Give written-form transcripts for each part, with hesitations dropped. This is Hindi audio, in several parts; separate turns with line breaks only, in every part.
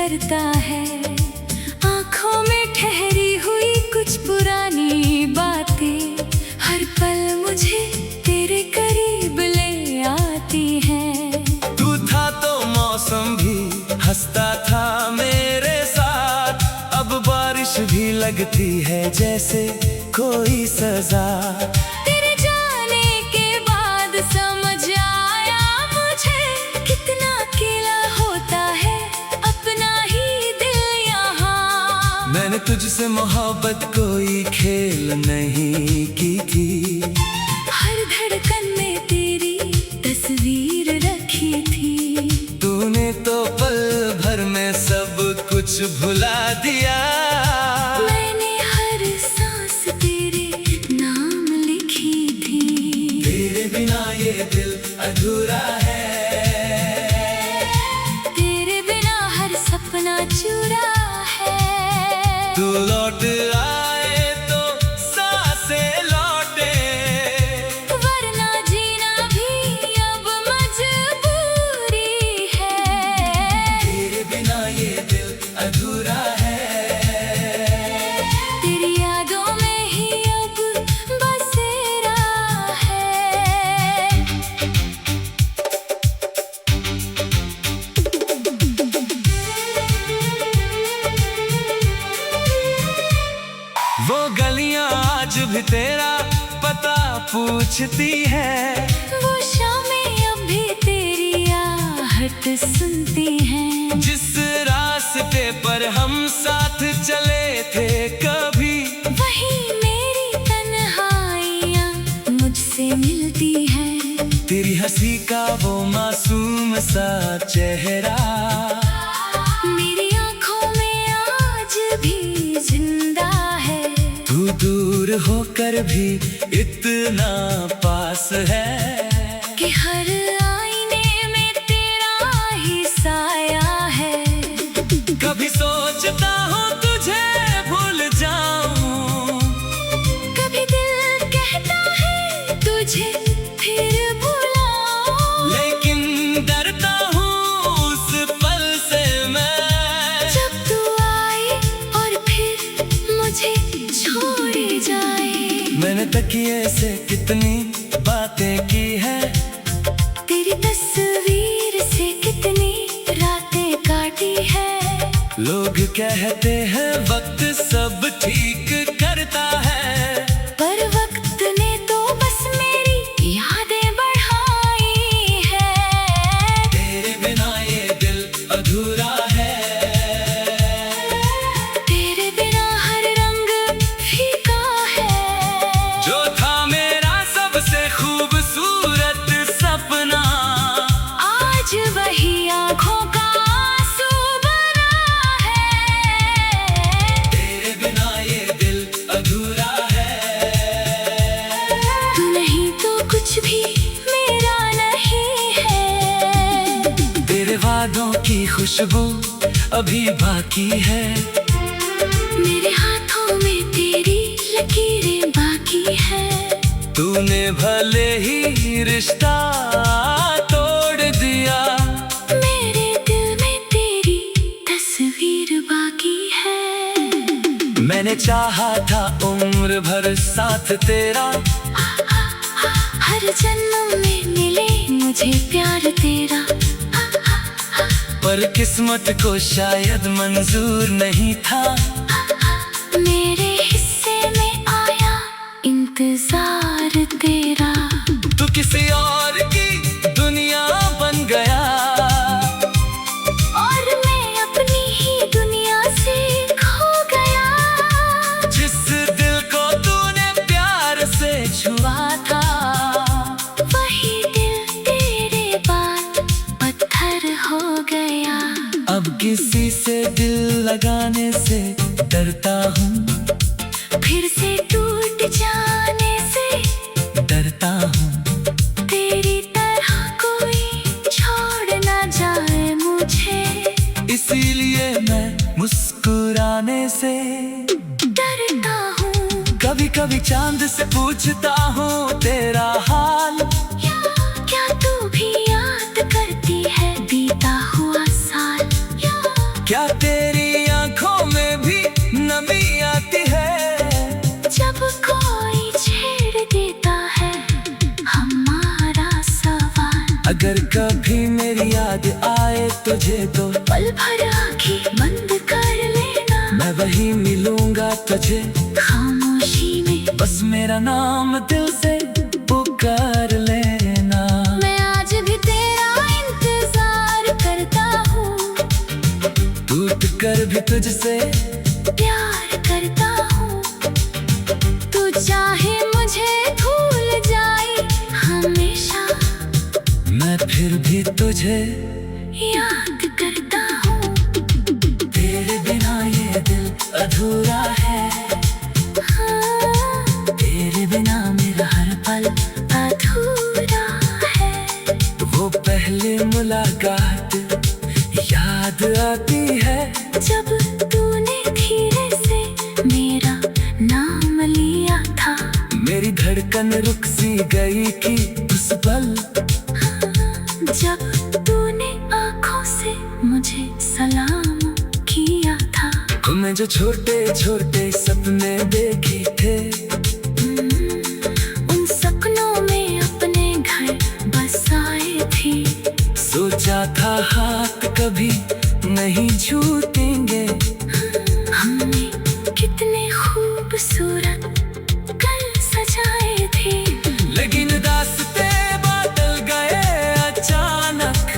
करता है। आँखों में ठहरी हुई कुछ पुरानी बातें हर पल मुझे तेरे करीब ले आती हैं।
तू था तो मौसम भी हंसता था मेरे साथ, अब बारिश भी लगती है जैसे कोई सजा।
तेरे जाने के बाद समझ आया मुझे कितना अकेला होता है अपना ही दिल यहाँ।
मैंने तुझसे मोहब्बत कोई खेल नहीं की थी,
हर धड़कन में तेरी तस्वीर रखी थी।
तूने तो पल भर में सब कुछ भुला दिया।
मैंने हर सांस तेरे नाम लिखी थी।
तेरे बिना ये दिल अधूरा है,
तेरे बिना हर सपना चूरा है।
तू लौट आए तो सांसें लौटे,
वरना जीना भी अब मजबूरी है।
तेरे बिना ये दिल अधूरा है।
तेरी यादों में ही अब बसेरा है।
वो गलियां आज भी तेरा पता पूछती है,
वो शामें अब भी तेरी आहट सुनती हैं।
जिस रास्ते पर हम साथ चले थे कभी,
वही मेरी तन्हाइयाँ मुझसे मिलती हैं।
तेरी हंसी का वो मासूम सा चेहरा
मेरी आँखों में आज भी जिंदा है।
तू दूर होकर भी इतना पास है
कि हर आईने में तेरा ही साया है।
कभी सोचता हूँ तुझे भूल जाऊं,
कभी दिल कहता है तुझे फिर भुलाऊं।
लेकिन डरता हूँ उस पल से मैं,
जब तू आए और फिर मुझे छोड़ जाए।
मैंने तकिए से कितनी बातें की है,
तेरी तस्वीर से कितनी रातें काटी है।
लोग कहते हैं वक्त सब ठीक करता है,
पर वक्त ने तो बस मेरी यादें बढ़ाई है।
तेरे बिना ये दिल अधूरा है।
तेरे बिना हर रंग फीका है।
जो था मेरा सबसे खूबसूरत सपना,
आज वही आँखों का आंसू बना है।
तेरे बिना ये दिल अधूरा है।
तू नहीं तो कुछ भी मेरा नहीं है।
तेरे वादों की खुशबू अभी बाकी है,
मेरे हाथों में तेरी लकीरें बाकी है।
तूने भले ही रिश्ता तोड़ दिया,
मेरे दिल में तेरी तस्वीर बाकी है।
मैंने चाहा था उम्र भर साथ तेरा,
हर जन्म में मिले मुझे प्यार तेरा।
पर किस्मत को शायद मंजूर नहीं था,
मेरे हिस्से में आया इंतजार तेरा।
तू किसी और की दुनिया बन गया,
और मैं अपनी ही दुनिया से खो गया।
जिस दिल को तूने प्यार से छुआ
था वही दिल तेरे बाद पत्थर हो गया।
अब किसी से दिल लगाने से डरता हूँ,
फिर से टूट जाने से
डरता हूँ।
तेरी तरह कोई छोड़ ना जाए मुझे,
इसीलिए मैं मुस्कुराने से
डरता हूँ।
कभी कभी चांद से पूछता हूँ तेरा हाल,
क्या तू भी याद करती है बीता हुआ साल?
क्या अगर कभी मेरी याद आए तुझे तो
पल भर आँखें बंद कर लेना,
मैं वही मिलूंगा तुझे
खामोशी में
बस मेरा नाम दिल से पुकार लेना।
मैं आज भी तेरा इंतजार करता हूँ,
टूट कर भी तुझसे
प्यार करता हूँ। तू चाहे मुझे भूल जाए हमेशा,
मैं फिर भी तुझे
याद करता हूँ।
तेरे बिना ये दिल अधूरा है,
हाँ,
तेरे बिना मेरा हर पल
अधूरा है।
वो पहली मुलाकात याद आती है,
जब तूने धीरे से मेरा नाम लिया था,
मेरी धड़कन रुक सी गई थी उस पल।
जब तूने आँखों से मुझे सलाम किया था,
हमें जो छोटे छोटे सपने देखे थे,
उन सपनों में अपने घर बसाए थे।
सोचा था हाथ कभी नहीं छूटेंगे,
हमने कितने खूबसूरत कल सजाए थे।
लेकिन रास्ते बदल गए अचानक,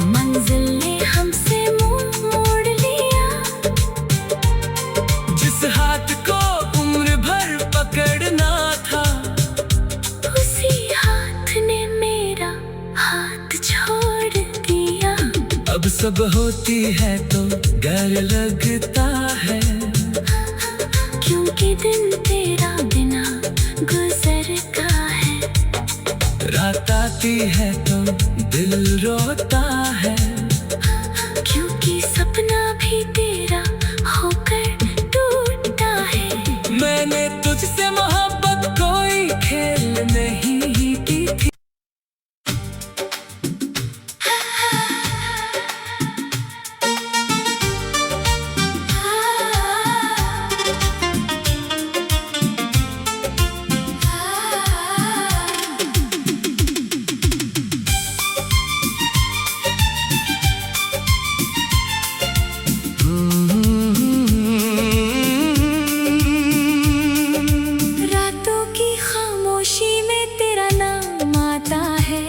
मंजिल ने हमसे मुंह मोड़ लिया,
जिस हाथ को उम्र भर पकड़ना था,
उसी हाथ ने मेरा हाथ छोड़ दिया।
अब सब होती है तो डर लगता है,
क्योंकि दिन तेरा बिना गुजरता है।
रात आती है तो दिल रोता है,
क्योंकि सपना भी तेरा होकर टूटता है।
मैंने तुझसे मोहब्बत कोई खेल नहीं की थी।
रातों की खामोशी में तेरा नाम आता है,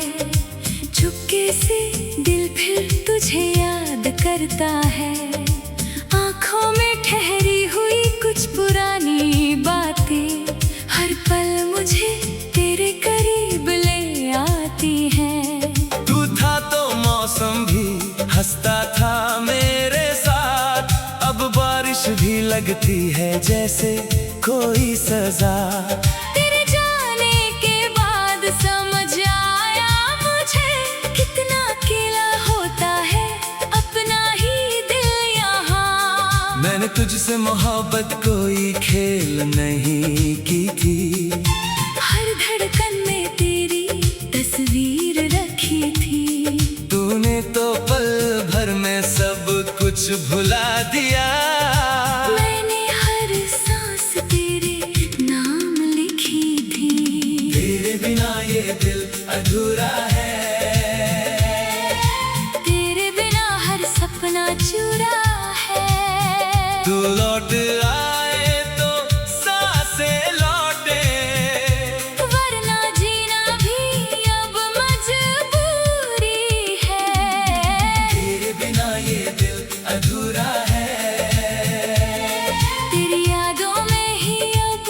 चुपके से दिल फिर तुझे याद करता है। आँखों में ठहरी हुई कुछ पुरानी बातें हर पल मुझे तेरे करीब ले आती हैं।
तू था तो मौसम भी हंसता था मेरे साथ, अब बारिश भी लगती है जैसे कोई सजा।
तेरे जाने के बाद समझ आया मुझे, कितना अकेला होता है अपना ही दिल यहाँ।
मैंने तुझसे मोहब्बत कोई खेल नहीं की थी,
हर धड़कन में तेरी तस्वीर रखी थी।
तूने तो पल भर में सब कुछ भुला दिया।
मैंने हर सांस तेरे नाम लिखी थी।
तेरे बिना ये दिल अधूरा है,
तेरे बिना हर सपना चूरा है।
तू लौट आए तो सांसें लौटे,
वरना जीना भी अब मजबूरी है।
तेरे बिना ये दिल अधूरा है।
तेरी यादों में ही अब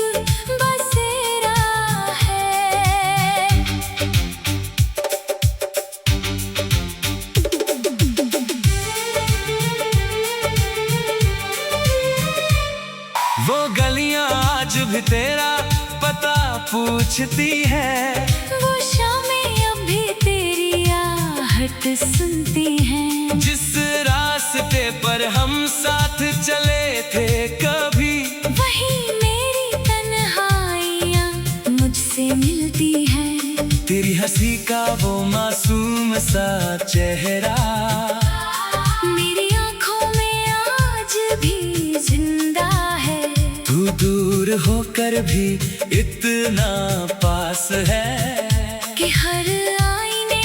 बसेरा है।
वो गलियां आज भी तेरा पता पूछती है,
वो शामें अब भी तेरी आहट सुनती हैं।
जिस रास्ते पर हम साथ चले थे कभी,
वही मेरी तन्हाइयाँ मुझसे मिलती हैं।
तेरी हंसी का वो मासूम सा चेहरा,
मेरी आँखों में आज भी जिंदा है।
तू दूर होकर भी इतना पास है
कि हर आईने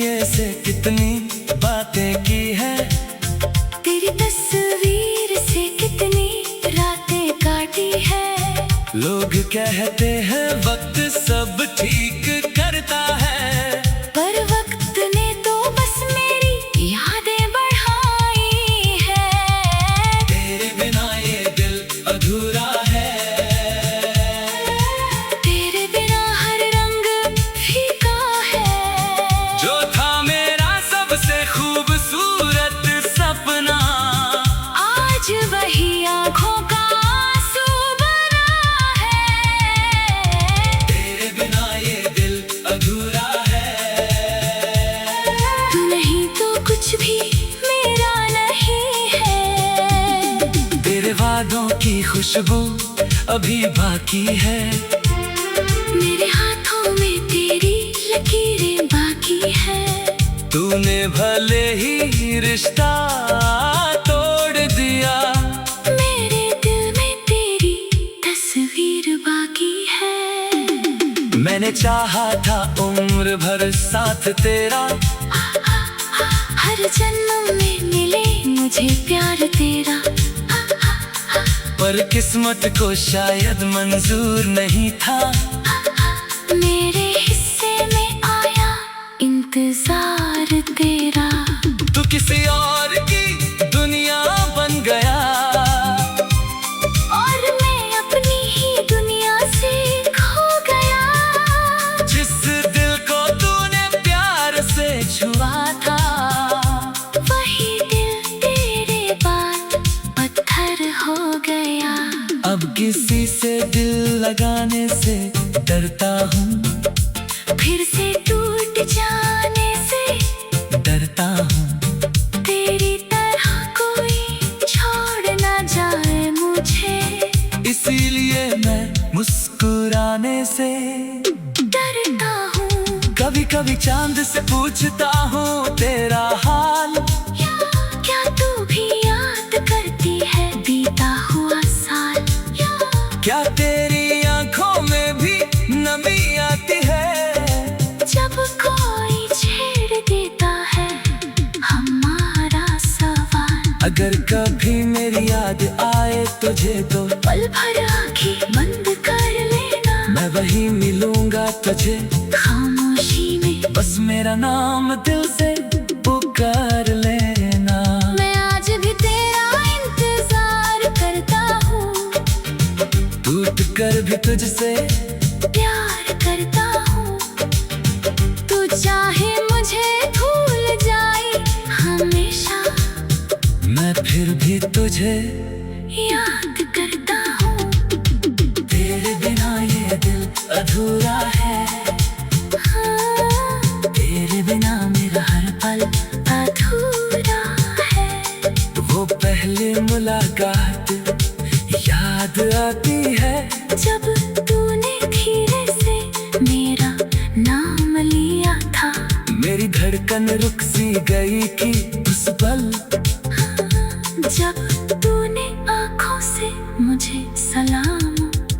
दुनिया से कितनी बातें की है,
तेरी तस्वीर से कितनी रातें काटी है।
लोग कहते हैं वक्त सब ठीक करता है,
पर वक्त ने तो बस मेरी यादें बढ़ाई है।
तेरे बिना ये दिल अधूरा है,
तेरे बिना हर रंग फीका है।
जो था मेरा सबसे खूबसूरत सपना,
आज वही आँखों का आंसू बना है।
तेरे बिना ये दिल अधूरा है,
तू नहीं तो कुछ भी मेरा नहीं है।
तेरे वादों की खुशबू अभी बाकी है,
मेरे हाथों में तेरी लकीरें बाकी है।
तूने भले ही रिश्ता तोड़ दिया,
मेरे दिल में तेरी तस्वीर बाकी है।
मैंने चाहा था उम्र भर साथ तेरा,
हर जन्म में मिले मुझे प्यार तेरा।
पर किस्मत को शायद मंजूर नहीं था,
मेरे हिस्से में आया इंतजार तेरा।
तू किसी और की दुनिया बन गया,
और मैं अपनी ही दुनिया से खो गया।
जिस दिल को तूने प्यार से छुआ था,
वही दिल तेरे बाद पत्थर हो गया।
अब किसी से दिल लगाने से डरता हूँ,
फिर से टूट जाने से
डरता हूँ।
तेरी तरह कोई छोड़ ना जाए मुझे,
इसीलिए मैं मुस्कुराने से
डरता हूँ।
कभी कभी चांद से पूछता हूँ तेरा हाल,
क्या तू भी याद करती है बीता हुआ साल?
क्या तेरी आंखों में भी नमी आती है,
जब कोई छेड़ देता है हमारा सवाल?
अगर कभी मेरी याद आए तुझे तो
पल भर आंखें बंद कर लेना,
मैं वही मिलूंगा तुझे
खामोशी में
बस मेरा नाम दिल से पुकार लेना।
मैं आज भी तेरा इंतजार करता हूँ,
टूट कर भी तुझसे
प्यार करता हूँ। तू चाहे मुझे भूल जाए हमेशा,
मैं फिर भी तुझे
याद करता हूँ।
तेरे बिना ये दिल अधूरा है,
हाँ,
तेरे बिना मेरा हर पल
अधूरा है।
वो पहली मुलाकात याद आती है,
जब तूने धीरे से मेरा नाम लिया था।
मेरी धड़कन रुक सी गई थी उस पल,
जब तूने आँखों से मुझे सलाम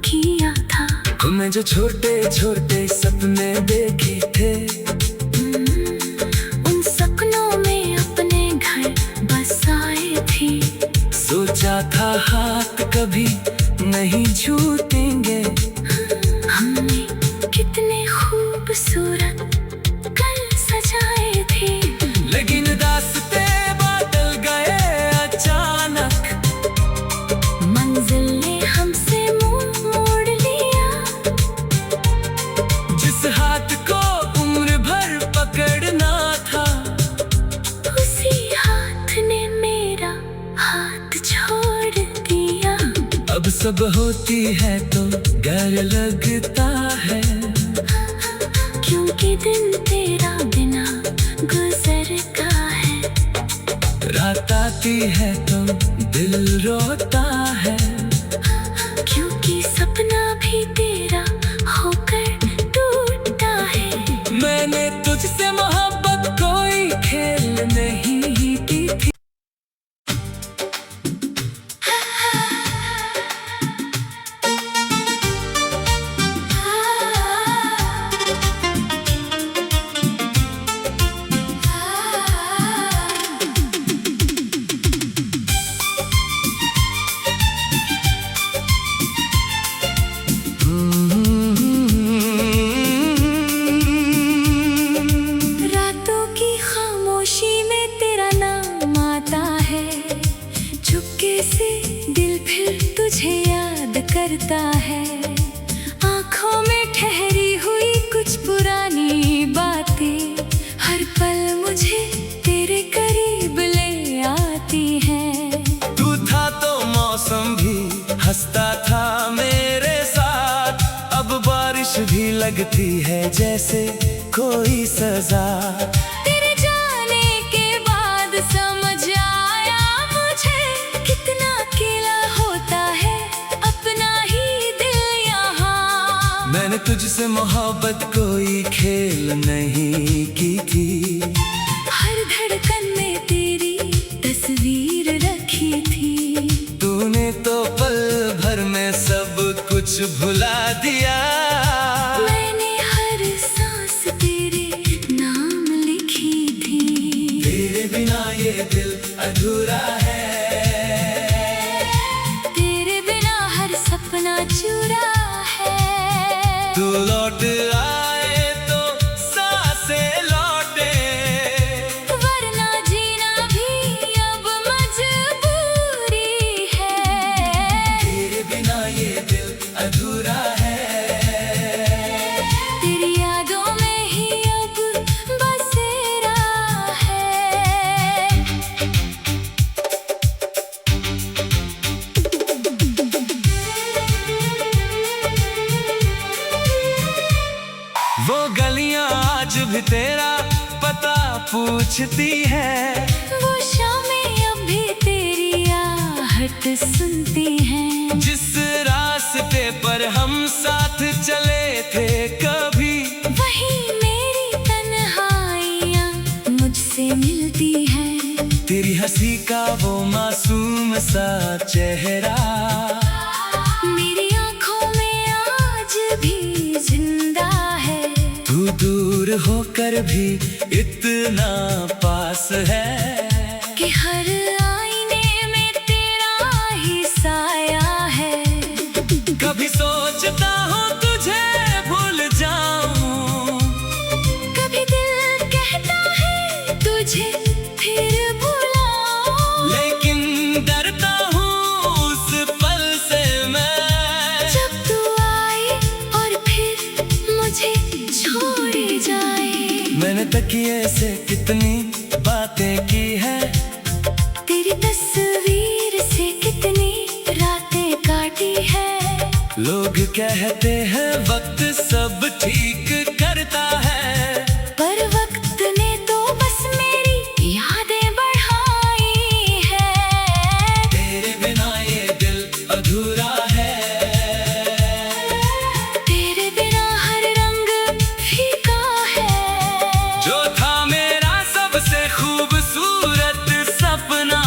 किया था।
तुम्हें जो छोटे छोटे सपने देखे थे,
उन सपनों में अपने घर बसाए थे।
सोचा था हाथ कभी नहीं छूटेंगे,
हमने कितने खूबसूरत कल सजाए थे।
लेकिन रास्ते बदल गए अचानक,
मंजिल ने हमसे मुंह मोड़ लिया।
जिस हाथ को उम्र भर पकड़ना था,
उसी हाथ ने मेरा हाथ छोड़ दिया।
अब सब होती है तो डर लगता है,
क्योंकि दिन तेरा बिना गुजर का है।
रात आती है तो दिल रोता है,
क्योंकि सपना भी तेरा होकर टूटा है।
मैंने तुझसे मोहब्बत कोई खेल नहीं की थी।
तुझे याद करता है। आंखों में ठहरी हुई कुछ पुरानी बातें हर पल मुझे तेरे करीब ले आती हैं।
तू था तो मौसम भी हंसता था मेरे साथ, अब बारिश भी लगती है जैसे कोई सजा।
तेरे जाने के बाद समझ आया मुझे कितना अकेला होता है अपना ही दिल यहाँ।
मैंने तुझसे मोहब्बत कोई खेल नहीं की थी,
हर धड़कन में तेरी तस्वीर रखी थी।
तूने तो पल भर में सब कुछ भुला दिया।
मैंने हर सांस तेरे नाम लिखी थी।
तेरे बिना ये दिल अधूरा है,
तेरे बिना हर सपना चुरा है।
तू लौट आए तो सांसें लौटे,
वरना जीना भी अब मजबूरी है।
तेरे बिना ये दिल अधूरा है।
तेरी यादों में ही अब बसेरा है।
वो गलियां आज भी तेरा पता पूछती है,
वो शामें अब भी तेरी आहट सुनती हैं।
जिस रास्ते पर हम साथ चले थे कभी,
वही मेरी तन्हाइयाँ मुझसे मिलती हैं।
तेरी हंसी का वो मासूम सा चेहरा
मेरी आँखों में आज भी जिंदा है।
तू दूर होकर भी इतना पास है
कि हर आईने में तेरा ही साया है।
कभी सोचता हूँ तुझे भूल जाऊं,
कभी दिल कहता है तुझे फिर भुलाऊं।
लेकिन डरता हूँ उस पल से मैं,
जब तू आए और फिर मुझे छोड़ जाए।
मैंने तकिए से कितनी बातें की है,
तेरी तस्वीर से कितनी रातें काटी है।
लोग कहते हैं वक्त सब ठीक करता है,
पर वक्त ने तो बस मेरी यादें बढ़ाई है।
तेरे बिना ये दिल अधूरा है।
तेरे बिना हर रंग फीका है।
जो था मेरा सबसे खूबसूरत सपना,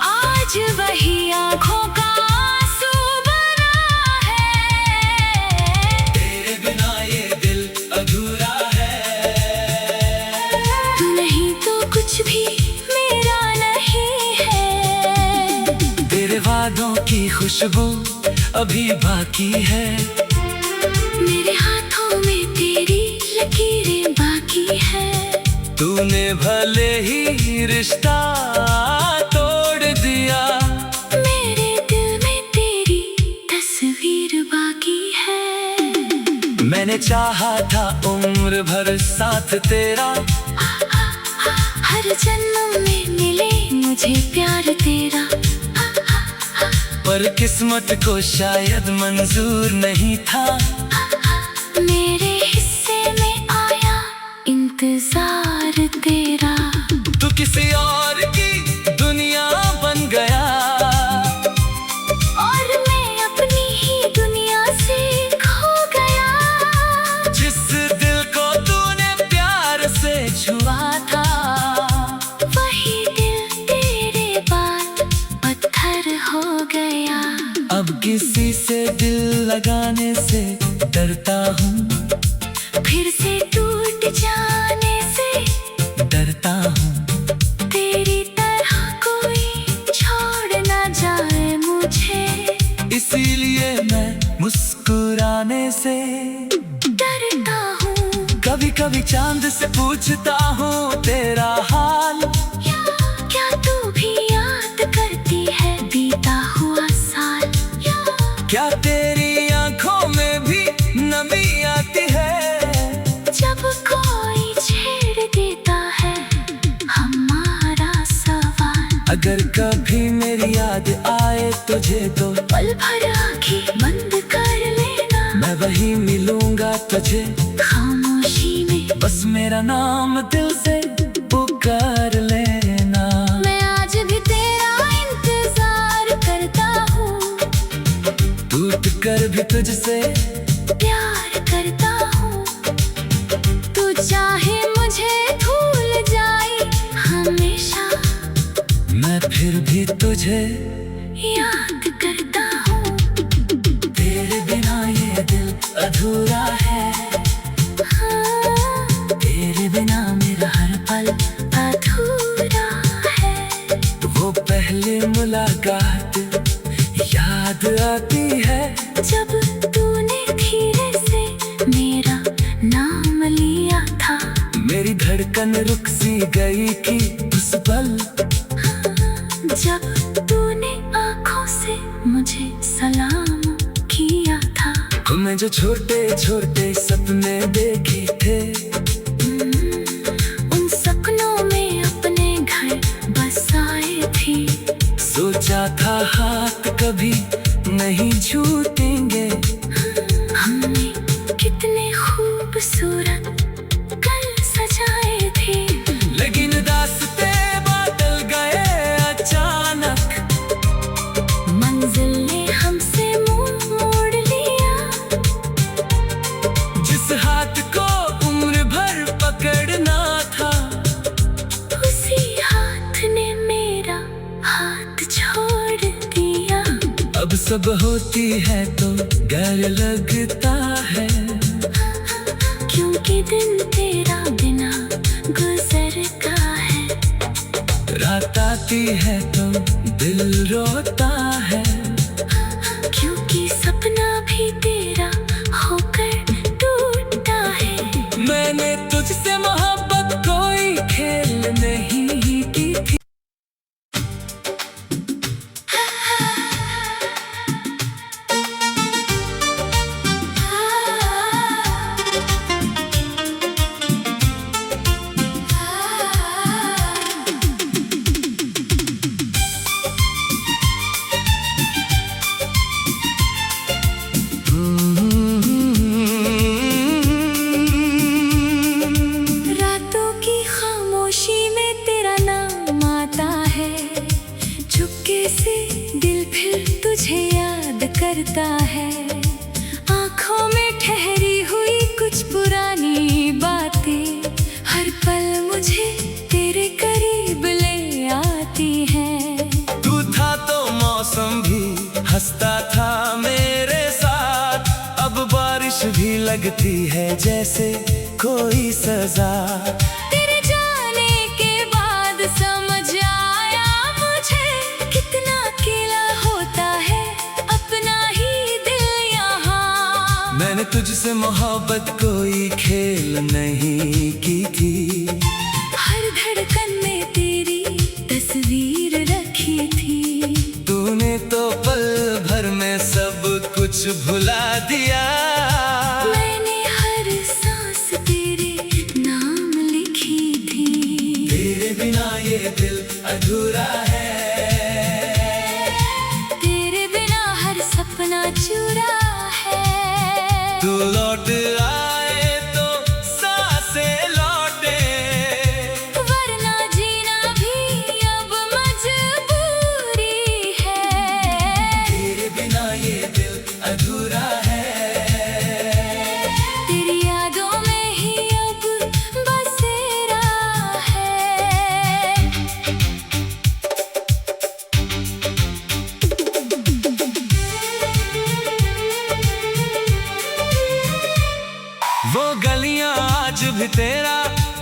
आज वही आँखों का आंसू बना है।
तेरे बिना ये दिल अधूरा है।
तू नहीं तो कुछ भी मेरा नहीं है।
तेरे वादों की खुशबू अभी बाकी है,
मेरे हाथों में तेरी लकीरें बाकी है।
तूने भले ही रिश्ता तोड़ दिया,
मेरे दिल में तेरी तस्वीर बाकी है।
मैंने चाहा था उम्र भर साथ तेरा,
हर जन्म में मिले मुझे प्यार तेरा।
पर किस्मत को शायद मंजूर नहीं था।
मेरे हिस्से में आया इंतजार तेरा।
तू किसी और की दुनिया बन गया,
और मैं अपनी ही दुनिया से खो गया।
जिस दिल को तूने प्यार से छुआ था,
वही दिल तेरे बाद पत्थर हो गया।
अब किसी से दिल लगाने से डरता हूँ,
फिर से टूट जाने से
डरता हूँ।
तेरी तरह कोई छोड़ ना जाए मुझे,
इसीलिए मैं मुस्कुराने से
डरता हूँ।
कभी कभी चांद से पूछता हूँ तेरा हाल,
क्या तू भी याद करती है बीता हुआ साल।
कभी मेरी याद आए तुझे तो
पल भर आंखें बंद कर लेना,
मैं वही मिलूंगा तुझे
खामोशी में
बस मेरा नाम दिल से पुकार लेना।
मैं आज भी तेरा इंतजार करता हूँ,
टूट कर भी तुझसे
प्यार करता हूँ। तू चाहे मुझे भूल जाए हमेशा,
मैं फिर भी तुझे
याद करता हूँ।
तेरे बिना ये दिल अधूरा है,
हाँ,
तेरे बिना मेरा हर पल
अधूरा है।
वो पहली मुलाकात याद आती है,
जब तूने धीरे से मेरा नाम लिया था,
मेरी धड़कन रुक सी गई थी उस पल।
जब तूने आँखों से मुझे सलाम किया था,
हमें जो छोटे छोटे सपने देखे थे,
उन सपनों में अपने घर बसाए थे।
सोचा था हाथ कभी नहीं छूटेंगे,
हमने कितने खूबसूरत कल सजाए थे।
लेकिन रास्ते बदल गए अचानक,
मंजिल ने हमसे मुंह मोड़ लिया,
जिस हाथ को उम्र भर पकड़ना था,
उसी हाथ ने मेरा हाथ छोड़ दिया।
अब सब होती है तो डर लगता है,
क्योंकि दिन तेरा बिना गुजरता है।
रात आती है तो दिल रोता है,
क्योंकि सपना भी तेरा होकर टूटता है।
मैंने तुझसे मोहब्बत कोई खेल नहीं की थी।
रातों की खामोशी में तेरा नाम आता है, चुपके से दिल फिर तुझे याद करता है। आँखों में ठहरी हुई कुछ पुरानी बातें हर पल मुझे तेरे करीब ले आती हैं।
तू था तो मौसम भी हंसता था मेरे साथ, अब बारिश भी लगती है जैसे कोई सजा।
तेरे जाने के बाद समझ आया मुझे, कितना अकेला होता है अपना ही दिल यहाँ।
मैंने तुझसे मोहब्बत कोई खेल नहीं की थी,
हर धड़कन में तेरी तस्वीर रखी थी।
तूने तो पल भर में सब कुछ भुला दिया,
मैंने हर सांस तेरे नाम लिखी थी।
तेरे बिना ये दिल अधूरा है,
तेरे बिना हर सपना चूरा है।
तू लौट आए तो सांसें लौटे,
वरना जीना भी अब मजबूरी है।
तेरे बिना ये दिल अधूरा है,
तेरी यादों में ही अब बसेरा है।
वो गलियां आज भी तेरा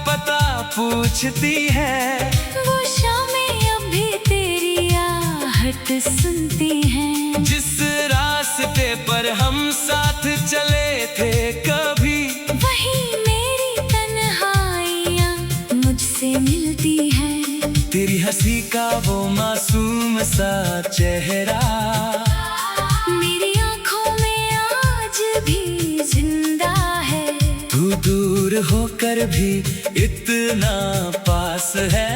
पता पूछती है,
वो शामें अब भी तेरी आहट सुनती हैं।
जिस रास्ते पर हम साथ चले थे कभी,
वही मेरी तन्हाइयाँ मुझसे मिलती हैं।
तेरी हंसी का वो मासूम सा चेहरा,
मेरी आँखों में आज भी जिंदा है।
तू दूर होकर भी इतना पास है,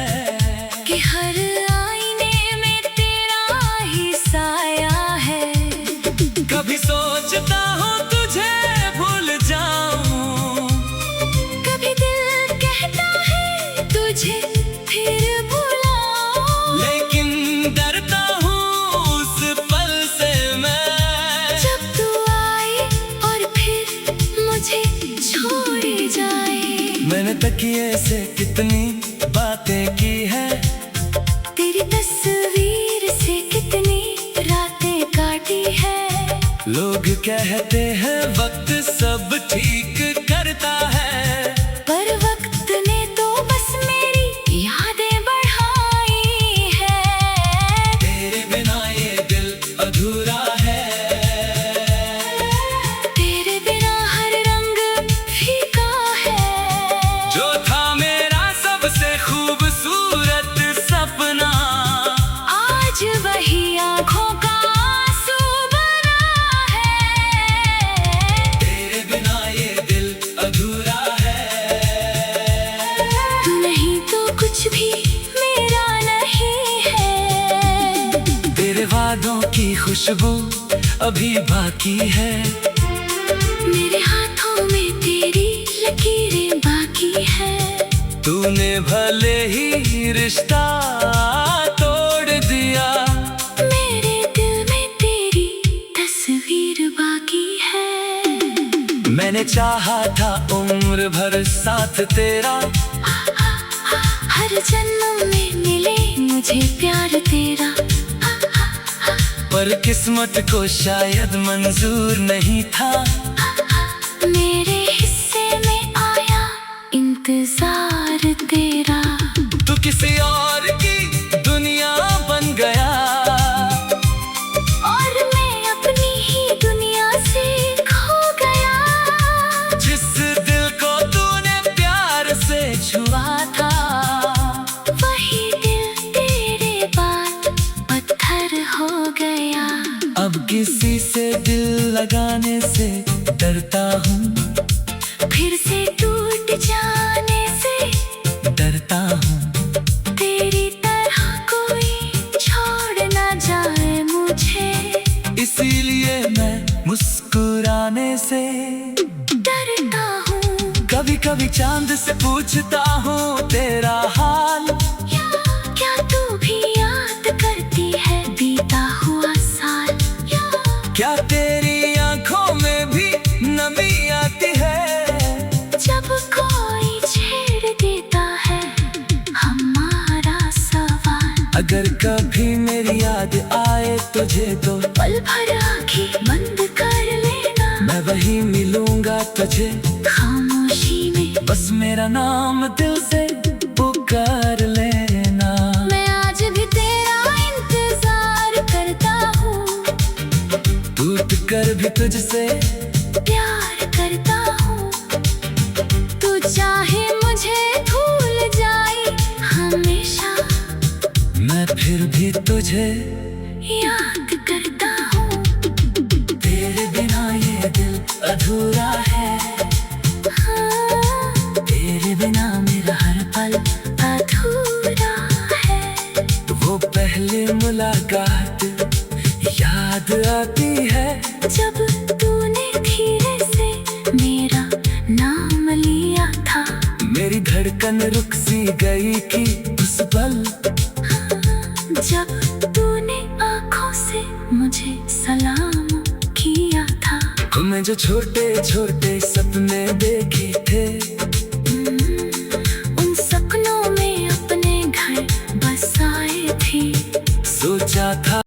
कि हर आईने में तेरा
से कितनी बातें की है,
तेरी तस्वीर से कितनी रातें काटी है।
लोग कहते हैं वक्त सब ठीक करता है,
पर वक्त ने तो बस मेरी यादें बढ़ाई है।
तेरे बिना ये दिल अधूरा है,
तेरे बिना हर रंग फीका है।
जो था मेरा सबसे खूबसूरत सपना,
आज वही आँखों का आंसू बना है।
तेरे बिना ये दिल अधूरा है।
तू नहीं तो कुछ भी मेरा नहीं है।
तेरे वादों की खुशबू अभी बाकी है,
मेरे हाथों में तेरी लकीरें बाकी है।
तूने भले ही रिश्ता तोड़ दिया,
मेरे दिल में तेरी तस्वीर बाकी है।
मैंने चाहा था उम्र भर साथ तेरा,
हर जन्म में मिले मुझे प्यार तेरा।
पर किस्मत को शायद मंजूर नहीं था,
मेरे हिस्से में आया इंतजार तेरा।
तू किसी और की दुनिया बन गया,
और मैं अपनी ही दुनिया से खो गया।
जिस दिल को तूने प्यार से छुआ था,
वही दिल तेरे बाद पत्थर हो गया।
अब किसी से दिल लगाने से डरता हूँ,
फिर से टूट जाने से
डरता हूँ।
तेरी तरह कोई छोड़ ना जाए मुझे,
इसीलिए मैं मुस्कुराने से
डरता हूँ।
कभी कभी चांद से पूछता हूँ तेरा हाल,
क्या तू भी याद करती है बीता हुआ साल?
क्या तेरी आंखों में भी नमी आती है,
जब कोई छेड़ देता है हमारा सवाल?
अगर कभी मेरी याद आए तुझे तो
पल भर आँखें बंद कर लेना,
मैं वही मिलूंगा तुझे
खामोशी में।
बस मेरा नाम दिल से पुकार लेना।
मैं आज भी तेरा इंतजार करता हूँ,
टूट कर भी तुझसे
प्यार करता हूँ। तू चाहे मुझे भूल जाए हमेशा,
मैं फिर भी तुझे
याद करता हूँ।
तेरे बिना ये दिल अधूरा है,
हाँ,
तेरे बिना मेरा हर पल
अधूरा है।
वो पहली मुलाकात याद आती है,
जब तूने धीरे से मेरा नाम लिया था।
मेरी धड़कन रुक सी गई थी उस पल,
जब तूने आँखों से मुझे सलाम किया था।
तुम्हें जो छोटे छोटे सपने देखे थे,